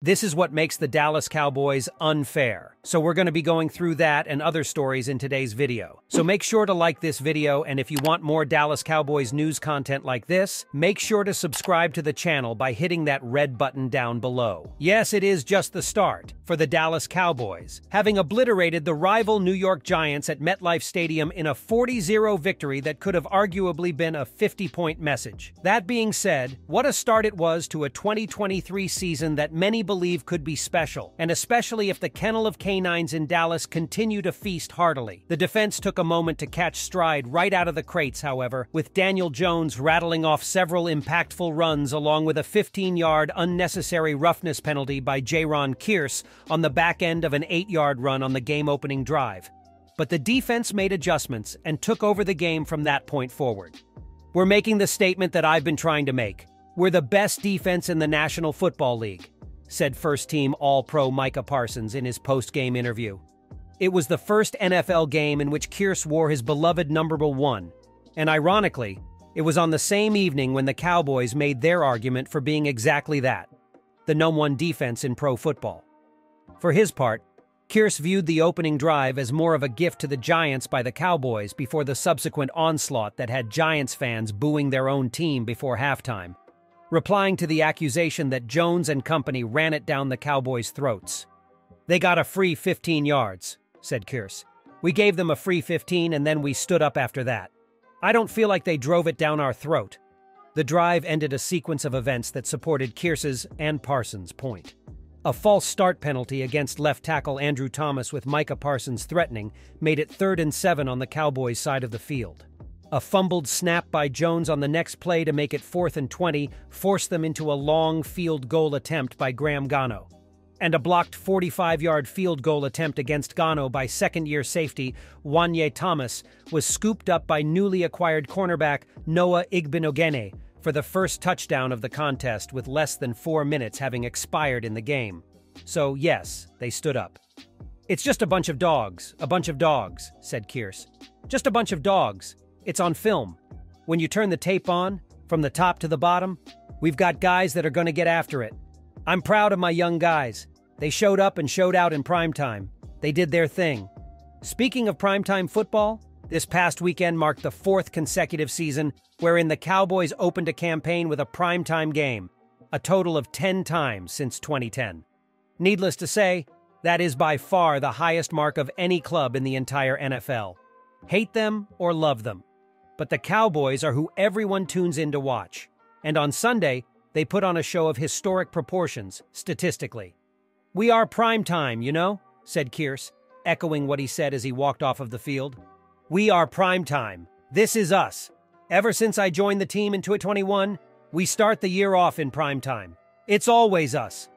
This is what makes the Dallas Cowboys unfair. So we're going to be going through that and other stories in today's video. So make sure to like this video, and if you want more Dallas Cowboys news content like this, make sure to subscribe to the channel by hitting that red button down below. Yes, it is just the start for the Dallas Cowboys, having obliterated the rival New York Giants at MetLife Stadium in a 40-0 victory that could have arguably been a 50-point message. That being said, what a start it was to a 2023 season that many believe could be special, and especially if the kennel of canines in Dallas continue to feast heartily. The defense took a moment to catch stride right out of the crates, however, with Daniel Jones rattling off several impactful runs along with a 15-yard unnecessary roughness penalty by Jaron Kearse on the back end of an 8-yard run on the game-opening drive. But the defense made adjustments and took over the game from that point forward. We're making the statement that I've been trying to make. We're the best defense in the National Football League, said first-team All-Pro Micah Parsons in his post-game interview. It was the first NFL game in which Kearse wore his beloved number 1, and ironically, it was on the same evening when the Cowboys made their argument for being exactly that, the #1 defense in pro football. For his part, Kearse viewed the opening drive as more of a gift to the Giants by the Cowboys before the subsequent onslaught that had Giants fans booing their own team before halftime, replying to the accusation that Jones and company ran it down the Cowboys' throats. "They got a free 15 yards, said Kearse. "We gave them a free 15 and then we stood up after that. I don't feel like they drove it down our throat." The drive ended a sequence of events that supported Kearse's and Parsons' point. A false start penalty against left tackle Andrew Thomas with Micah Parsons threatening made it 3rd and 7 on the Cowboys' side of the field. A fumbled snap by Jones on the next play to make it 4th and 20 forced them into a long field goal attempt by Graham Gano. And a blocked 45-yard field goal attempt against Gano by second-year safety Wanye Thomas was scooped up by newly acquired cornerback Noah Igbenogene for the first touchdown of the contest with less than 4 minutes having expired in the game. So yes, they stood up. "It's just a bunch of dogs, said Kearse. "Just a bunch of dogs. It's on film. When you turn the tape on, from the top to the bottom, we've got guys that are going to get after it. I'm proud of my young guys. They showed up and showed out in primetime. They did their thing." Speaking of primetime football, this past weekend marked the 4th consecutive season wherein the Cowboys opened a campaign with a primetime game, a total of 10 times since 2010. Needless to say, that is by far the highest mark of any club in the entire NFL. Hate them or love them, but the Cowboys are who everyone tunes in to watch. And on Sunday, they put on a show of historic proportions, statistically. "We are prime time, you know," said Kearse, echoing what he said as he walked off of the field. "We are prime time. This is us. Ever since I joined the team in 2021, we start the year off in prime time. It's always us.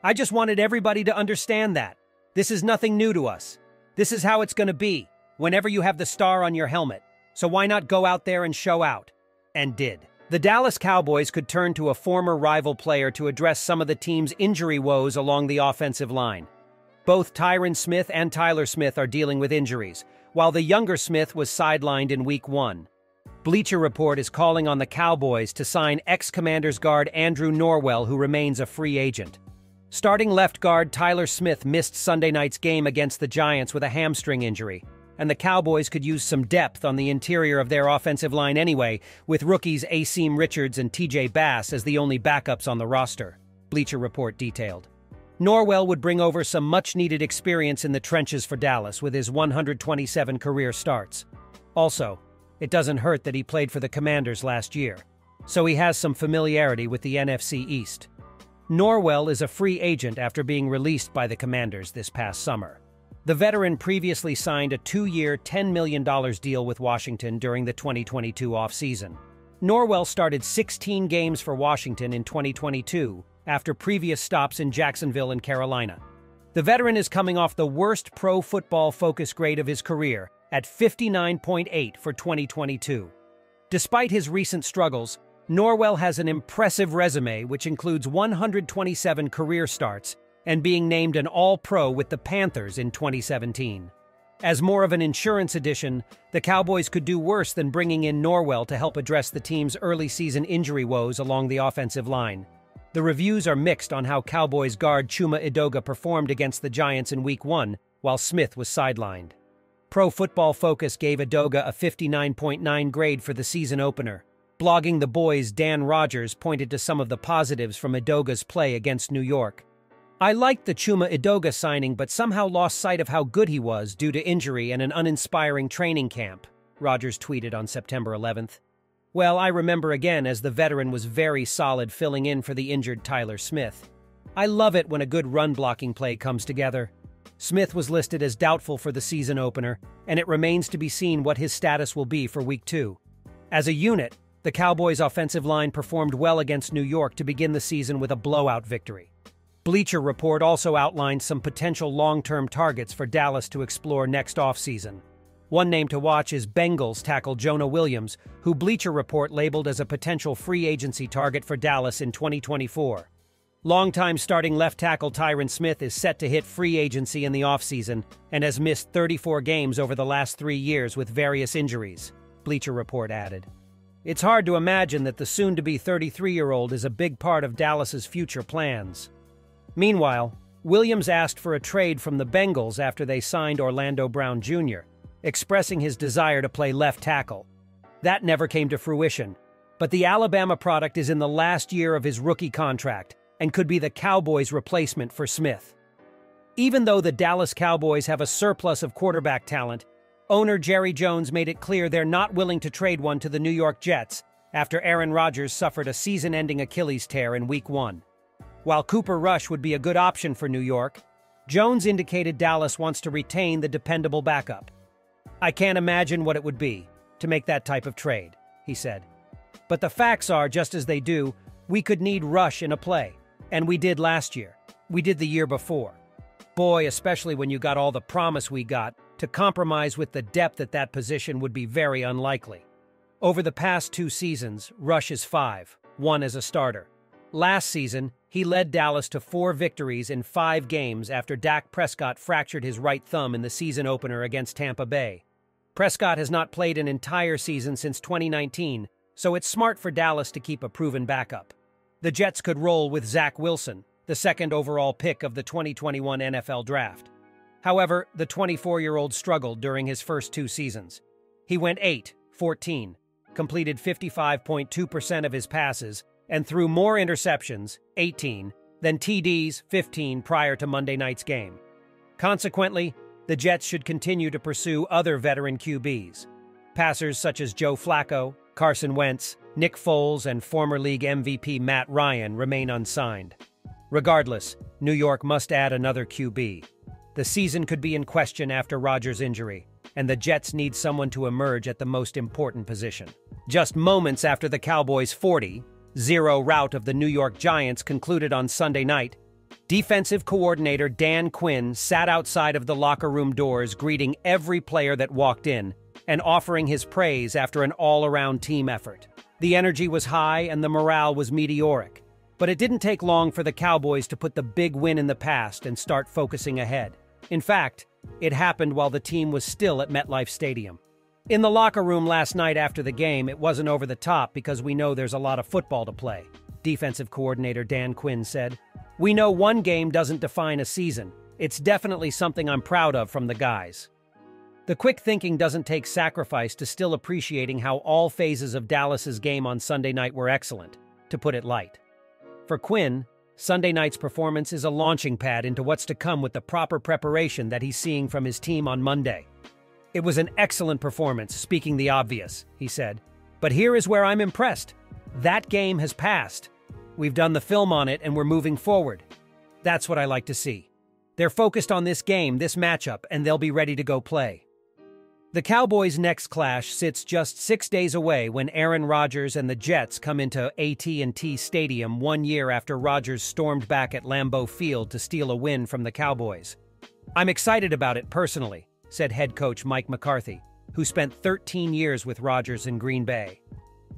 I just wanted everybody to understand that. This is nothing new to us. This is how it's going to be whenever you have the star on your helmet. So why not go out there and show out?" And did. The Dallas Cowboys could turn to a former rival player to address some of the team's injury woes along the offensive line. Both Tyron Smith and Tyler Smith are dealing with injuries, while the younger Smith was sidelined in Week 1. Bleacher Report is calling on the Cowboys to sign ex-Commanders guard Andrew Norwell, who remains a free agent. Starting left guard Tyler Smith missed Sunday night's game against the Giants with a hamstring injury, and the Cowboys could use some depth on the interior of their offensive line anyway, with rookies Asim Richards and TJ Bass as the only backups on the roster, Bleacher Report detailed. Norwell would bring over some much-needed experience in the trenches for Dallas with his 127 career starts. Also, it doesn't hurt that he played for the Commanders last year, so he has some familiarity with the NFC East. Norwell is a free agent after being released by the Commanders this past summer. The veteran previously signed a 2-year, $10 million deal with Washington during the 2022 offseason. Norwell started 16 games for Washington in 2022 after previous stops in Jacksonville and Carolina. The veteran is coming off the worst pro football focus grade of his career at 59.8 for 2022. Despite his recent struggles, Norwell has an impressive resume which includes 127 career starts and being named an All-Pro with the Panthers in 2017. As more of an insurance addition, the Cowboys could do worse than bringing in Norwell to help address the team's early season injury woes along the offensive line. The reviews are mixed on how Cowboys guard Chuma Edoga performed against the Giants in Week 1, while Smith was sidelined. Pro Football Focus gave Edoga a 59.9 grade for the season opener. Blogging the Boys' Dan Rogers pointed to some of the positives from Edoga's play against New York. "I liked the Chuma Edoga signing but somehow lost sight of how good he was due to injury and an uninspiring training camp," Rogers tweeted on September 11th. "Well, I remember again as the veteran was very solid filling in for the injured Tyler Smith. I love it when a good run-blocking play comes together." Smith was listed as doubtful for the season opener, and it remains to be seen what his status will be for Week 2. As a unit, the Cowboys' offensive line performed well against New York to begin the season with a blowout victory. Bleacher Report also outlined some potential long-term targets for Dallas to explore next offseason. One name to watch is Bengals tackle Jonah Williams, who Bleacher Report labeled as a potential free agency target for Dallas in 2024. Longtime starting left tackle Tyron Smith is set to hit free agency in the offseason and has missed 34 games over the last 3 years with various injuries, Bleacher Report added. "It's hard to imagine that the soon-to-be 33-year-old is a big part of Dallas's future plans." Meanwhile, Williams asked for a trade from the Bengals after they signed Orlando Brown Jr., expressing his desire to play left tackle. That never came to fruition, but the Alabama product is in the last year of his rookie contract and could be the Cowboys' replacement for Smith. Even though the Dallas Cowboys have a surplus of quarterback talent, owner Jerry Jones made it clear they're not willing to trade one to the New York Jets after Aaron Rodgers suffered a season-ending Achilles tear in Week 1. While Cooper Rush would be a good option for New York, Jones indicated Dallas wants to retain the dependable backup. "I can't imagine what it would be to make that type of trade," he said. "But the facts are, just as they do, we could need Rush in a play. And we did last year. We did the year before. Boy, especially when you got all the promise we got, to compromise with the depth at that position would be very unlikely." Over the past 2 seasons, Rush is 5-1 as a starter. Last season, he led Dallas to 4 victories in 5 games after Dak Prescott fractured his right thumb in the season opener against Tampa Bay. Prescott has not played an entire season since 2019, so it's smart for Dallas to keep a proven backup. The Jets could roll with Zach Wilson, the 2nd overall pick of the 2021 NFL Draft. However, the 24-year-old struggled during his first 2 seasons. He went 8-14, completed 55.2% of his passes, and threw more interceptions, 18, than TDs, 15, prior to Monday night's game. Consequently, the Jets should continue to pursue other veteran QBs. Passers such as Joe Flacco, Carson Wentz, Nick Foles, and former league MVP Matt Ryan remain unsigned. Regardless, New York must add another QB. The season could be in question after Rodgers' injury, and the Jets need someone to emerge at the most important position. Just moments after the Cowboys' 40-0 rout of the New York Giants concluded on Sunday night, defensive coordinator Dan Quinn sat outside of the locker room doors greeting every player that walked in and offering his praise after an all-around team effort. The energy was high and the morale was meteoric, but it didn't take long for the Cowboys to put the big win in the past and start focusing ahead. In fact, it happened while the team was still at MetLife Stadium. In the locker room last night after the game, it wasn't over the top because we know there's a lot of football to play, defensive coordinator Dan Quinn said. "We know one game doesn't define a season. It's definitely something I'm proud of from the guys." The quick thinking doesn't take sacrifice to still appreciating how all phases of Dallas's game on Sunday night were excellent, to put it light. For Quinn, Sunday night's performance is a launching pad into what's to come with the proper preparation that he's seeing from his team on Monday. "It was an excellent performance, speaking the obvious," he said. "But here is where I'm impressed. That game has passed. We've done the film on it and we're moving forward. That's what I like to see. They're focused on this game, this matchup, and they'll be ready to go play." The Cowboys' next clash sits just 6 days away when Aaron Rodgers and the Jets come into AT&T Stadium 1 year after Rodgers stormed back at Lambeau Field to steal a win from the Cowboys. "I'm excited about it personally," said head coach Mike McCarthy, who spent 13 years with Rodgers in Green Bay.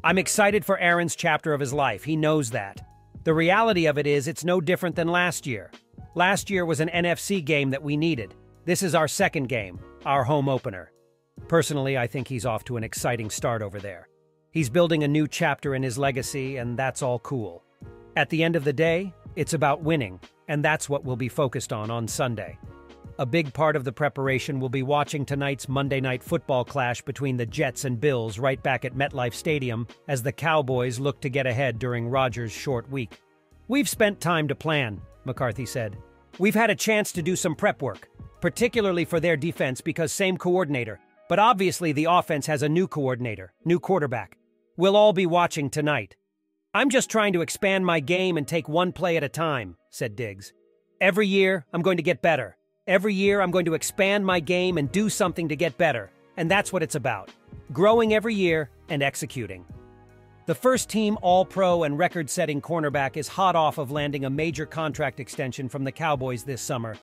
"I'm excited for Aaron's chapter of his life. He knows that. The reality of it is it's no different than last year. Last year was an NFC game that we needed. This is our second game, our home opener. Personally, I think he's off to an exciting start over there. He's building a new chapter in his legacy, and that's all cool. At the end of the day, it's about winning, and that's what we'll be focused on Sunday. A big part of the preparation will be watching tonight's Monday Night Football clash between the Jets and Bills right back at MetLife Stadium as the Cowboys look to get ahead during Rodgers' short week. "We've spent time to plan," McCarthy said. "We've had a chance to do some prep work, particularly for their defense because same coordinator, but obviously the offense has a new coordinator, new quarterback. We'll all be watching tonight." "I'm just trying to expand my game and take one play at a time," said Diggs. "Every year, I'm going to get better. Every year, I'm going to expand my game and do something to get better. And that's what it's about. Growing every year and executing." The first-team All-Pro and record-setting cornerback is hot off of landing a major contract extension from the Cowboys this summer,